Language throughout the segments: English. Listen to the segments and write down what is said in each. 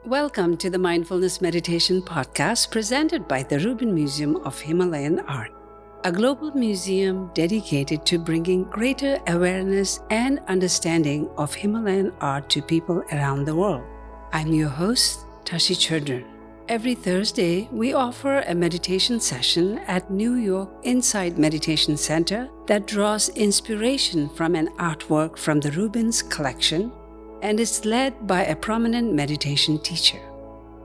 Welcome to the Mindfulness Meditation Podcast presented by the Rubin Museum of Himalayan Art, a global museum dedicated to bringing greater awareness and understanding of Himalayan art to people around the world. I'm your host, Tashi Chudran. Every Thursday, we offer a meditation session at New York Insight Meditation Center that draws inspiration from an artwork from the Rubin's collection and is led by a prominent meditation teacher.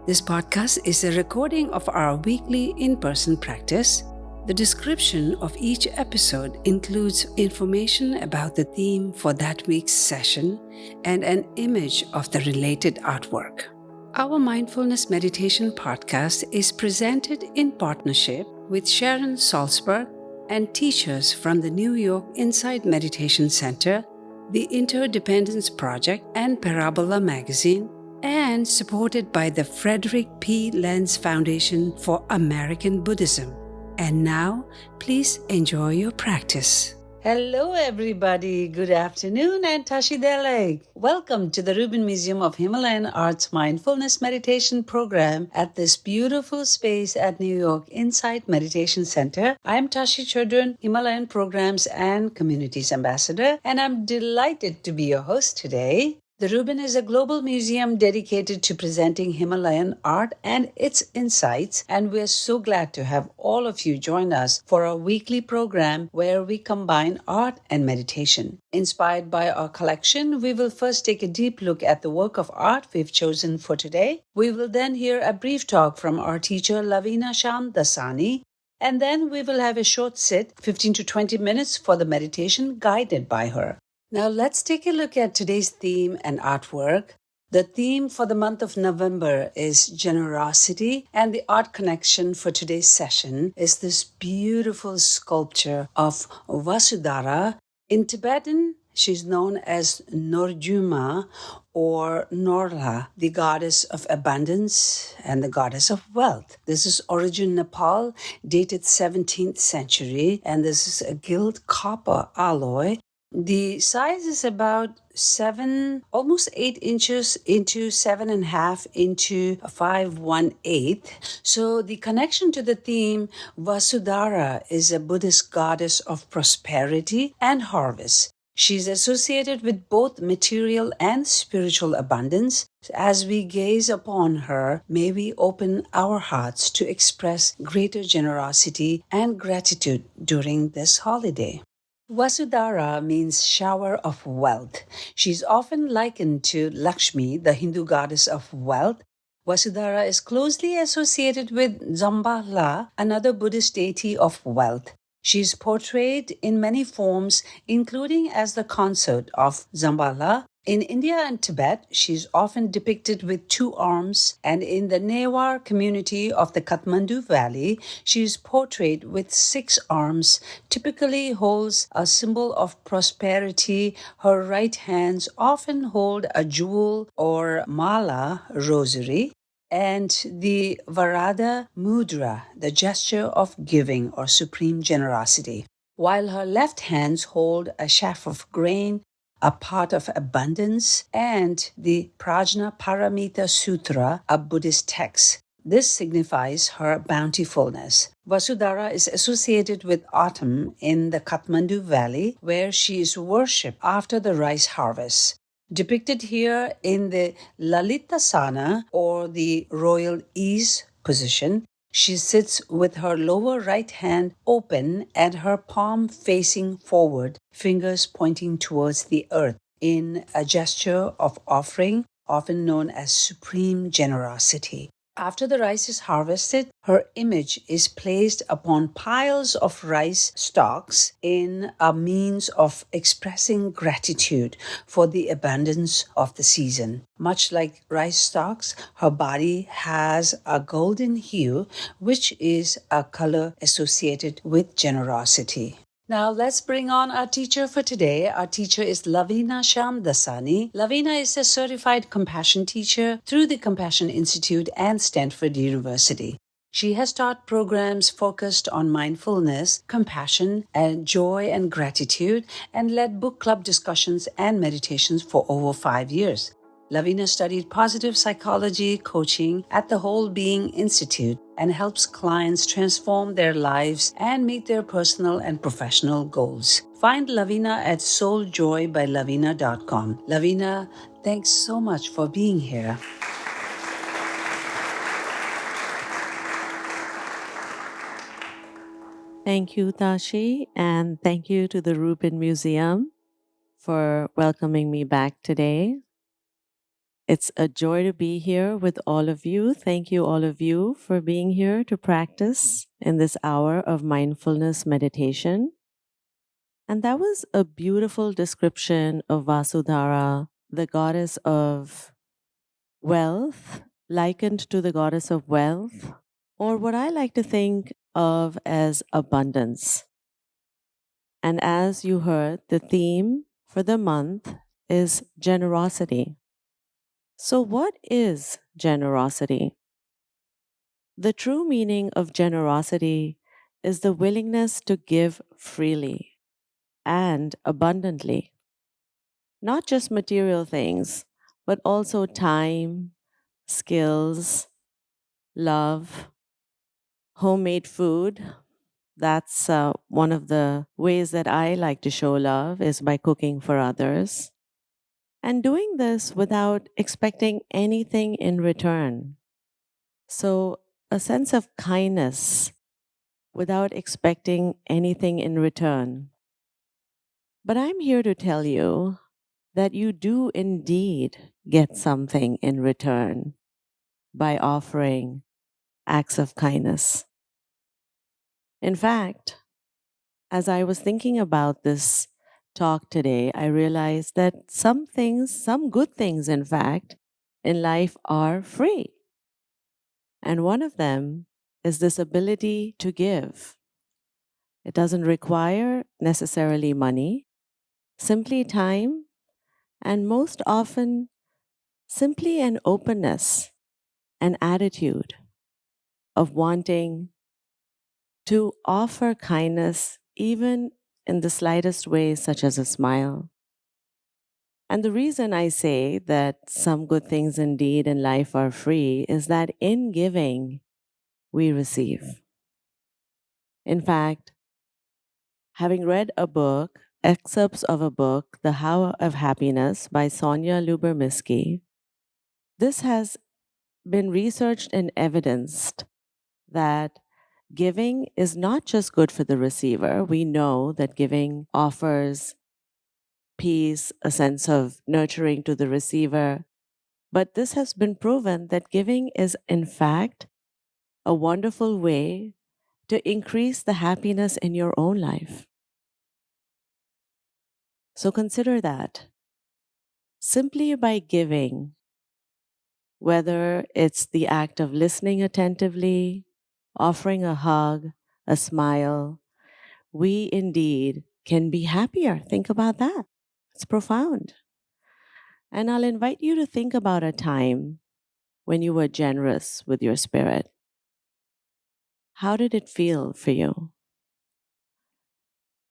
This podcast is a recording of our weekly in-person practice. The description of each episode includes information about the theme for that week's session and an image of the related artwork. Our Mindfulness Meditation Podcast is presented in partnership with Sharon Salzberg and teachers from the New York Insight Meditation Center, the Interdependence Project, and Parabola Magazine, and supported by the Frederick P. Lenz Foundation for American Buddhism. And now, please enjoy your practice. Hello everybody, good afternoon and Tashi Deleg. Welcome to the Rubin Museum of Himalayan Art's Mindfulness Meditation Program at this beautiful space at New York Insight Meditation Center. I'm Tashi Chudran, Himalayan Programs and Communities Ambassador, and I'm delighted to be your host today. The Rubin is a global museum dedicated to presenting Himalayan art and its insights, and we're so glad to have all of you join us for our weekly program where we combine art and meditation. Inspired by our collection, we will first take a deep look at the work of art we've chosen for today. We will then hear a brief talk from our teacher Lavina Shamdasani, and then we will have a short sit, 15 to 20 minutes for the meditation guided by her. Now let's take a look at today's theme and artwork. The theme for the month of November is generosity, and the art connection for today's session is this beautiful sculpture of Vasudhara. In Tibetan, she's known as Norjuma or Norla, the goddess of abundance and the goddess of wealth. This is origin Nepal, dated 17th century, and this is a gilt copper alloy. The size is about almost 8 inches into 7.5 into 5/1/8. So the connection to the theme, Vasudhara is a Buddhist goddess of prosperity and harvest. She's associated with both material and spiritual abundance. As we gaze upon her, may we open our hearts to express greater generosity and gratitude during this holiday. Vasudhara means shower of wealth. She's often likened to Lakshmi, the Hindu goddess of wealth. Vasudhara is closely associated with Zambala, another Buddhist deity of wealth. She is portrayed in many forms, including as the consort of Zambala. In India and Tibet, she is often depicted with 2 arms, and in the Newar community of the Kathmandu Valley, she is portrayed with 6 arms, typically holds a symbol of prosperity. Her right hands often hold a jewel or mala rosary, and the Varada Mudra, the gesture of giving or supreme generosity, while her left hands hold a sheaf of grain, a part of abundance, and the Prajna Paramita Sutra, a Buddhist text. This signifies her bountifulness. Vasudhara is associated with autumn in the Kathmandu Valley, where she is worshipped after the rice harvest. Depicted here in the Lalitasana or the royal ease position, she sits with her lower right hand open and her palm facing forward, fingers pointing towards the earth, in a gesture of offering, often known as supreme generosity. After the rice is harvested, her image is placed upon piles of rice stalks in a means of expressing gratitude for the abundance of the season. Much like rice stalks, her body has a golden hue, which is a color associated with generosity. Now let's bring on our teacher for today. Our teacher is Lavina Shamdasani. Lavina is a certified compassion teacher through the Compassion Institute and Stanford University. She has taught programs focused on mindfulness, compassion, and joy and gratitude, and led book club discussions and meditations for over 5 years. Lavina studied positive psychology coaching at the Whole Being Institute and helps clients transform their lives and meet their personal and professional goals. Find Lavina at souljoybylavina.com. Lavina, thanks so much for being here. Thank you, Tashi, and thank you to the Rubin Museum for welcoming me back today. It's a joy to be here with all of you. Thank you, all of you, for being here to practice in this hour of mindfulness meditation. And that was a beautiful description of Vasudhara, the goddess of wealth, likened to the goddess of wealth, or what I like to think of as abundance. And as you heard, the theme for the month is generosity. So, what is generosity? The true meaning of generosity is the willingness to give freely and abundantly, not just material things, but also time, skills, love, homemade food. That's one of the ways that I like to show love is by cooking for others. And doing this without expecting anything in return. So, a sense of kindness without expecting anything in return. But I'm here to tell you that you do indeed get something in return by offering acts of kindness. In fact, as I was thinking about this talk today, I realized that some things, some good things, in fact, in life are free. And one of them is this ability to give. It doesn't require necessarily money, simply time, and most often, simply an openness, an attitude of wanting to offer kindness even in the slightest ways, such as a smile. And the reason I say that some good things indeed in life are free is that in giving, we receive. In fact, having read a book, excerpts of a book, The How of Happiness by Sonia Lubermisky, this has been researched and evidenced that giving is not just good for the receiver. We know that giving offers peace, a sense of nurturing to the receiver. But this has been proven that giving is, in fact, a wonderful way to increase the happiness in your own life. So consider that. Simply by giving, whether it's the act of listening attentively, offering a hug, a smile, we indeed can be happier. Think about that. It's profound. And I'll invite you to think about a time when you were generous with your spirit. How did it feel for you?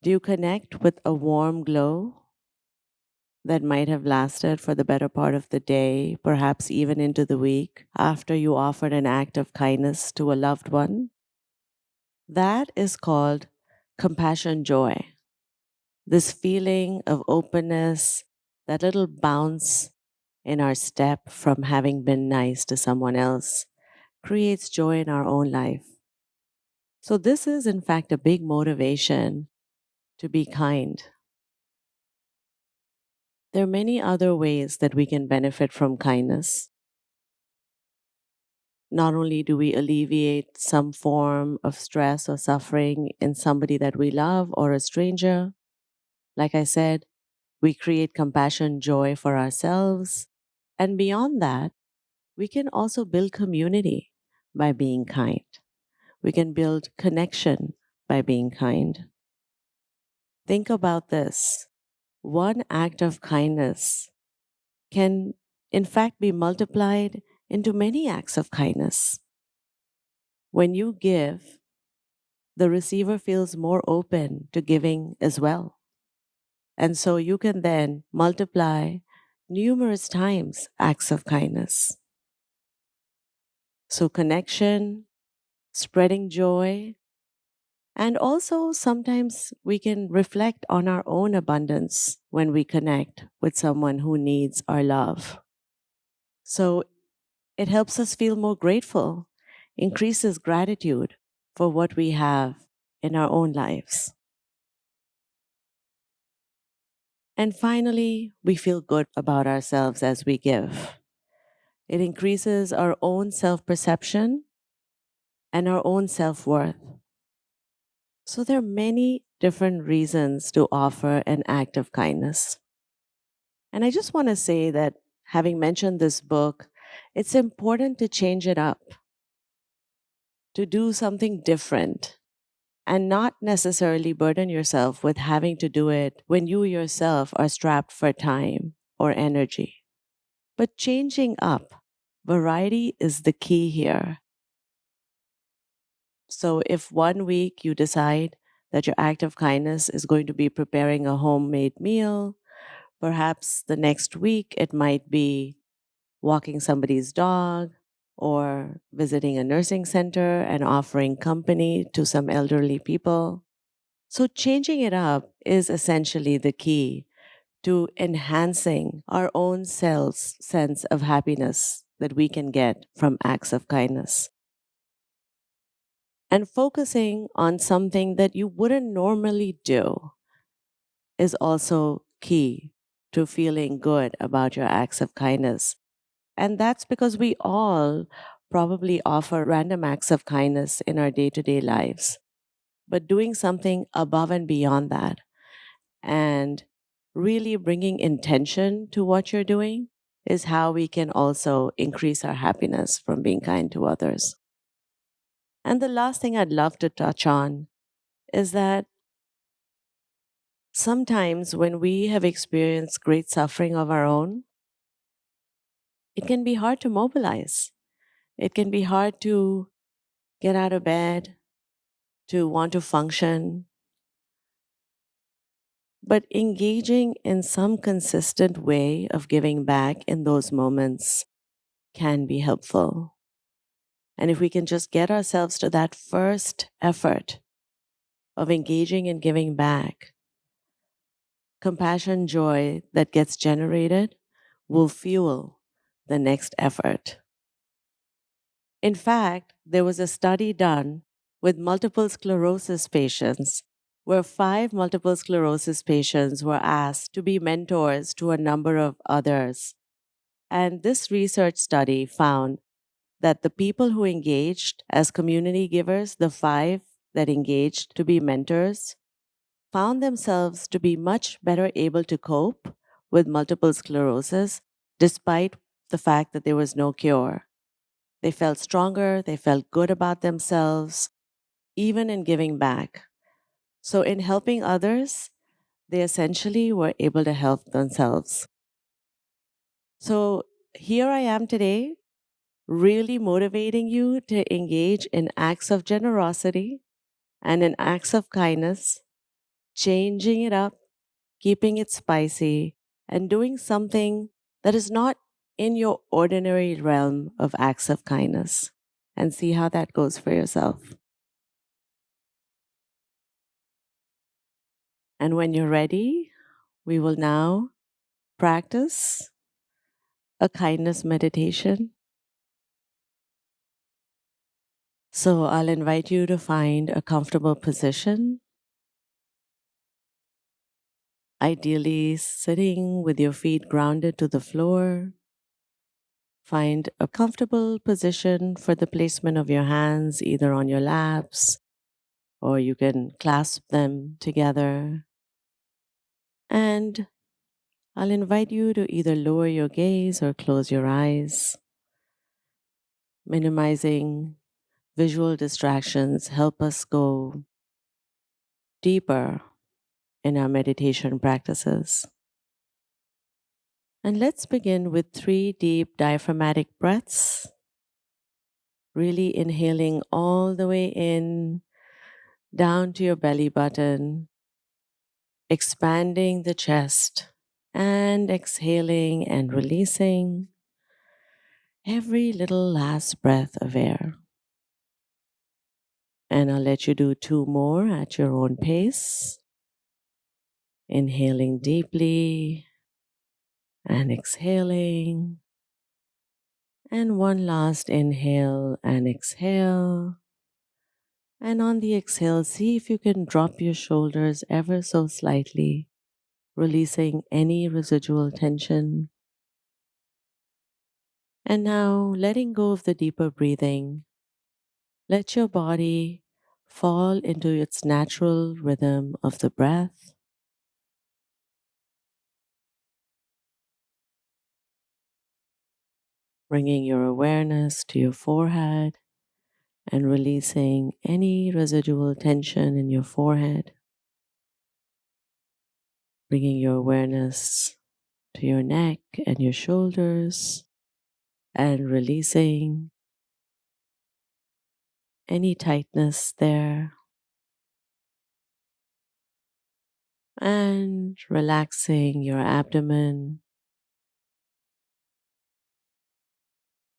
Do you connect with a warm glow that might have lasted for the better part of the day, perhaps even into the week, after you offered an act of kindness to a loved one? That is called compassion joy. This feeling of openness, that little bounce in our step from having been nice to someone else, creates joy in our own life. So, this is in fact a big motivation to be kind. There are many other ways that we can benefit from kindness. Not only do we alleviate some form of stress or suffering in somebody that we love or a stranger, like I said, we create compassion, joy for ourselves. And beyond that, we can also build community by being kind. We can build connection by being kind. Think about this. One act of kindness can, in fact, be multiplied into many acts of kindness. When you give, the receiver feels more open to giving as well. And so you can then multiply numerous times acts of kindness. So, connection, spreading joy, and also sometimes we can reflect on our own abundance when we connect with someone who needs our love. So, it helps us feel more grateful, increases gratitude for what we have in our own lives. And finally, we feel good about ourselves as we give. It increases our own self perception and our own self worth. So, there are many different reasons to offer an act of kindness. And I just want to say that having mentioned this book, it's important to change it up, to do something different, and not necessarily burden yourself with having to do it when you yourself are strapped for time or energy. But changing up, variety is the key here. So if one week you decide that your act of kindness is going to be preparing a homemade meal, perhaps the next week it might be walking somebody's dog or visiting a nursing center and offering company to some elderly people. So, changing it up is essentially the key to enhancing our own self's sense of happiness that we can get from acts of kindness. And focusing on something that you wouldn't normally do is also key to feeling good about your acts of kindness. And that's because we all probably offer random acts of kindness in our day to day lives. But doing something above and beyond that and really bringing intention to what you're doing is how we can also increase our happiness from being kind to others. And the last thing I'd love to touch on is that sometimes when we have experienced great suffering of our own, it can be hard to mobilize. It can be hard to get out of bed, to want to function. But engaging in some consistent way of giving back in those moments can be helpful. And if we can just get ourselves to that first effort of engaging in giving back, compassion, joy that gets generated will fuel the next effort. In fact, there was a study done with multiple sclerosis patients where five multiple sclerosis patients were asked to be mentors to a number of others. And this research study found that the people who engaged as community givers, the five that engaged to be mentors, found themselves to be much better able to cope with multiple sclerosis despite the fact that there was no cure. They felt stronger, they felt good about themselves, even in giving back. So, in helping others, they essentially were able to help themselves. So, here I am today, really motivating you to engage in acts of generosity and in acts of kindness, changing it up, keeping it spicy, and doing something that is not in your ordinary realm of acts of kindness, and see how that goes for yourself. And when you're ready, we will now practice a kindness meditation. So I'll invite you to find a comfortable position, ideally sitting with your feet grounded to the floor. Find a comfortable position for the placement of your hands, either on your laps or you can clasp them together. And I'll invite you to either lower your gaze or close your eyes. Minimizing visual distractions help us go deeper in our meditation practices. And let's begin with 3 deep diaphragmatic breaths, really inhaling all the way in, down to your belly button, expanding the chest and exhaling and releasing every little last breath of air. And I'll let you do two more at your own pace. Inhaling deeply and exhaling. And one last inhale and exhale. And on the exhale, see if you can drop your shoulders ever so slightly, releasing any residual tension. And now, letting go of the deeper breathing, let your body fall into its natural rhythm of the breath, bringing your awareness to your forehead and releasing any residual tension in your forehead, bringing your awareness to your neck and your shoulders and releasing any tightness there and relaxing your abdomen,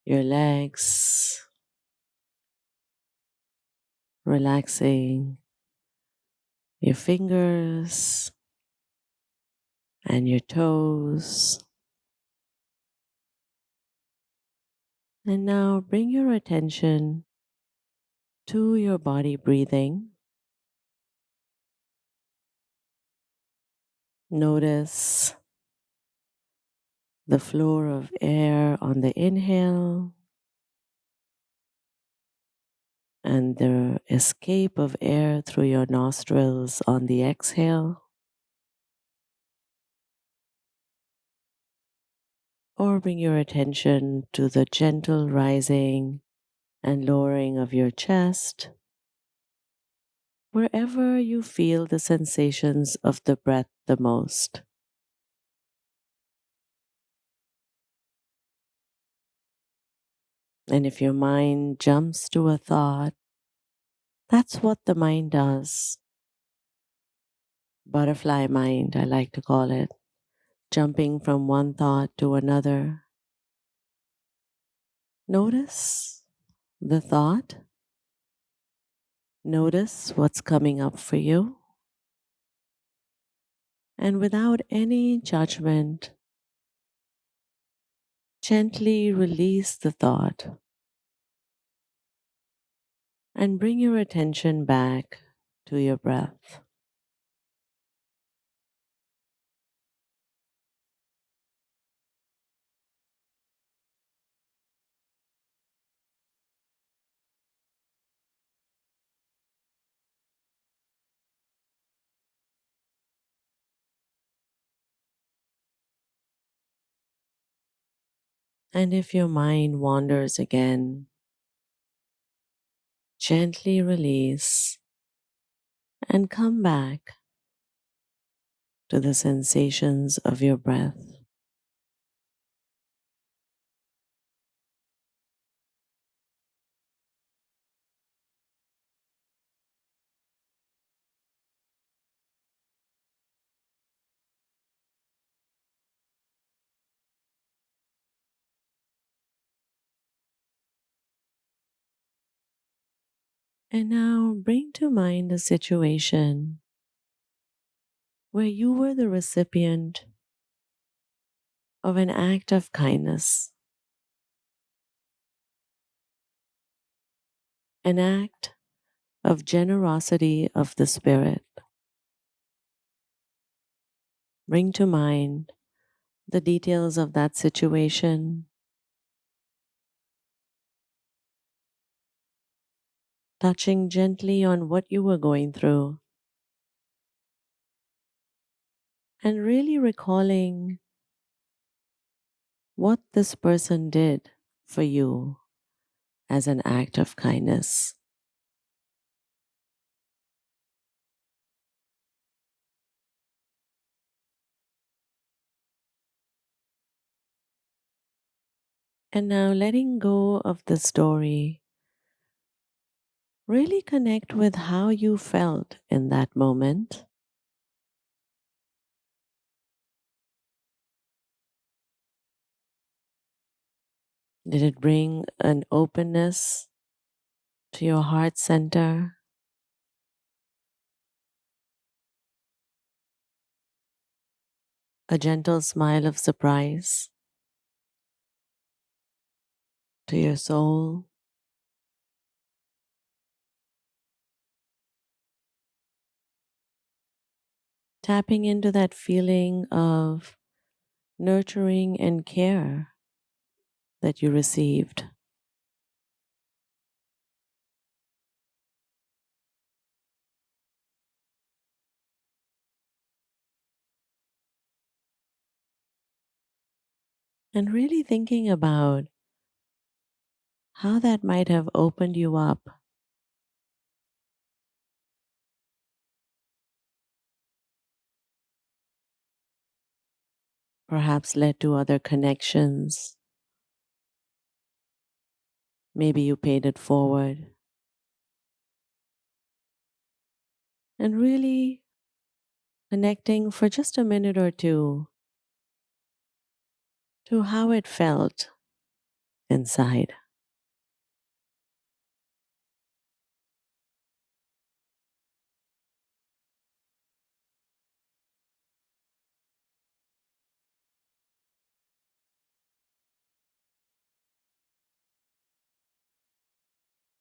your legs, relaxing your fingers and your toes. And now bring your attention to your body breathing. Notice the flow of air on the inhale and the escape of air through your nostrils on the exhale. Or bring your attention to the gentle rising and lowering of your chest, wherever you feel the sensations of the breath the most. And if your mind jumps to a thought, that's what the mind does. Butterfly mind, I like to call it, jumping from one thought to another. Notice the thought. Notice what's coming up for you. And without any judgment, gently release the thought and bring your attention back to your breath. And if your mind wanders again, gently release and come back to the sensations of your breath. And now bring to mind a situation where you were the recipient of an act of kindness, an act of generosity of the spirit. Bring to mind the details of that situation, touching gently on what you were going through, and really recalling what this person did for you as an act of kindness. And now letting go of the story, really connect with how you felt in that moment. Did it bring an openness to your heart center, a gentle smile of surprise to your soul, tapping into that feeling of nurturing and care that you received? And really thinking about how that might have opened you up, perhaps led to other connections. Maybe you paid it forward. And really connecting for just a minute or two to how it felt inside.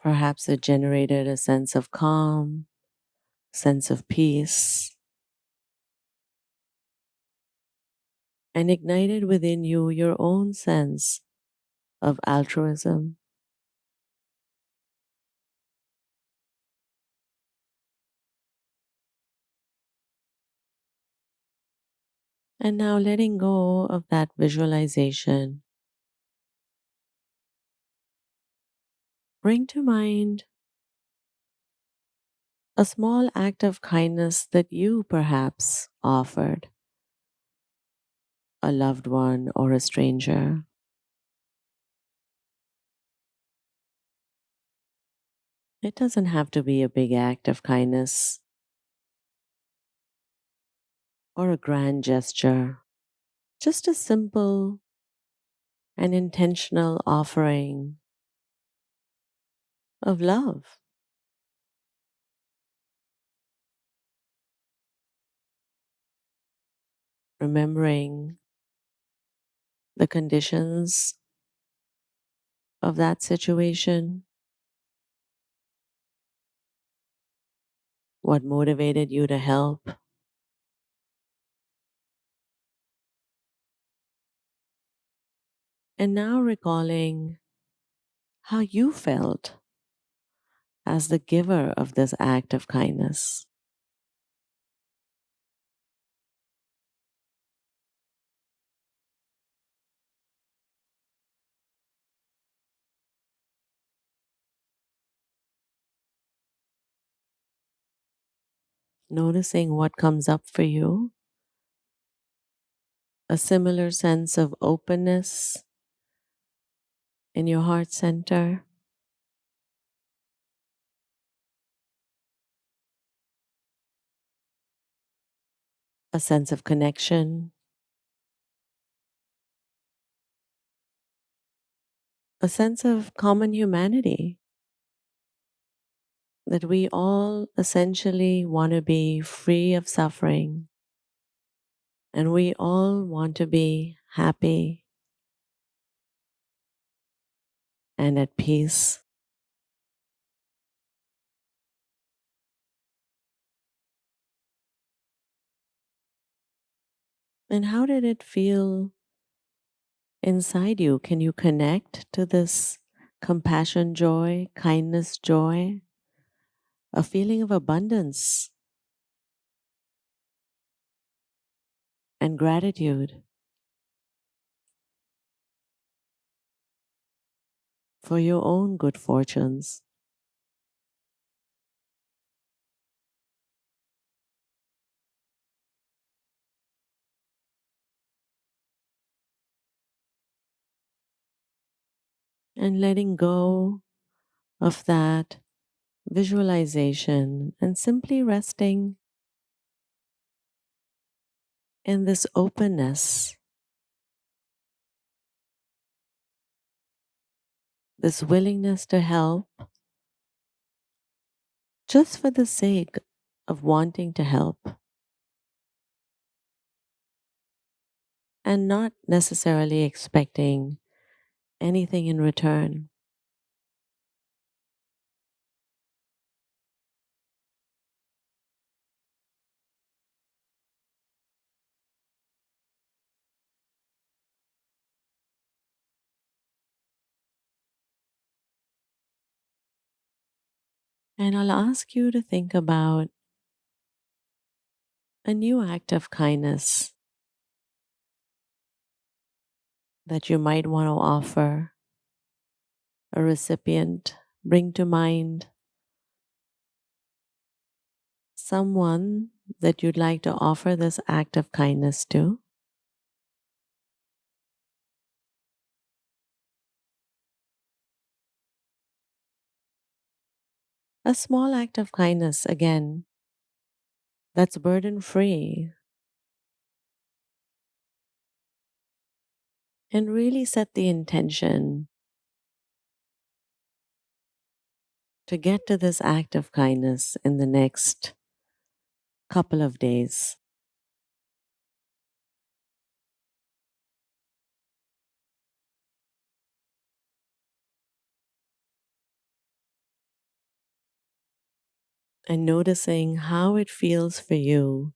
Perhaps it generated a sense of calm, sense of peace, and ignited within you your own sense of altruism. And now letting go of that visualization, bring to mind a small act of kindness that you perhaps offered a loved one or a stranger. It doesn't have to be a big act of kindness or a grand gesture, just a simple and intentional offering of love. Remembering the conditions of that situation, what motivated you to help, and now recalling how you felt as the giver of this act of kindness. Noticing what comes up for you, a similar sense of openness in your heart center, a sense of connection, a sense of common humanity, that we all essentially want to be free of suffering and we all want to be happy and at peace. And how did it feel inside you? Can you connect to this compassion joy, kindness joy, a feeling of abundance and gratitude for your own good fortunes? And letting go of that visualization and simply resting in this openness this willingness to help just for the sake of wanting to help and not necessarily expecting anything in return. And I'll ask you to think about a new act of kindness that you might want to offer a recipient. Bring to mind someone that you'd like to offer this act of kindness to. A small act of kindness, again, that's burden free, and really set the intention to get to this act of kindness in the next couple of days. And noticing how it feels for you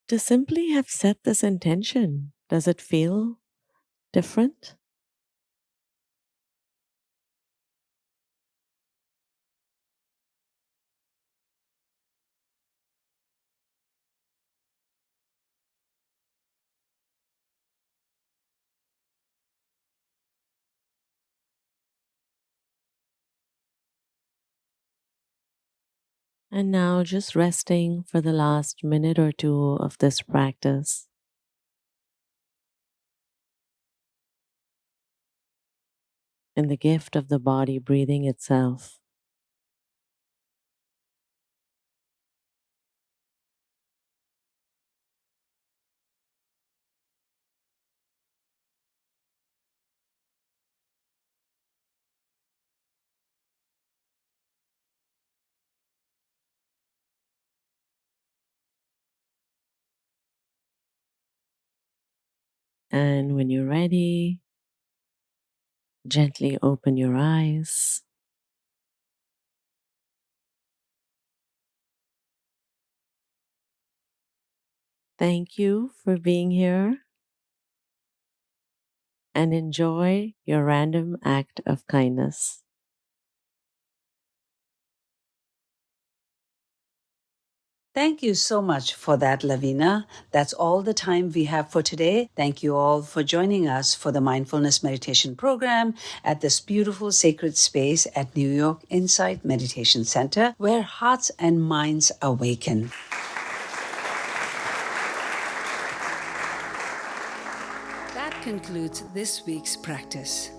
to simply have set this intention. Does it feel different? And now just resting for the last minute or two of this practice. In the gift of the body breathing itself. And when you're ready, gently open your eyes. Thank you for being here and enjoy your random act of kindness. Thank you so much for that, Lavina. That's all the time we have for today. Thank you all for joining us for the Mindfulness Meditation Program at this beautiful sacred space at New York Insight Meditation Center, where hearts and minds awaken. That concludes this week's practice.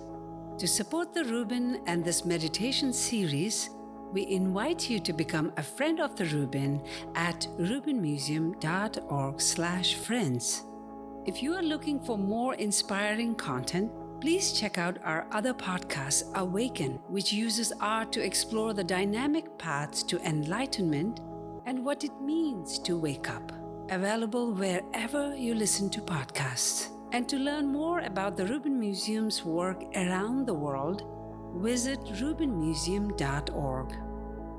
To support the Rubin and this meditation series, we invite you to become a friend of the Rubin at rubinmuseum.org/friends. If you are looking for more inspiring content, please check out our other podcast, Awaken, which uses art to explore the dynamic paths to enlightenment and what it means to wake up. Available wherever you listen to podcasts. And to learn more about the Rubin Museum's work around the world, visit rubinmuseum.org.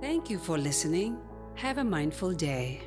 Thank you for listening. Have a mindful day.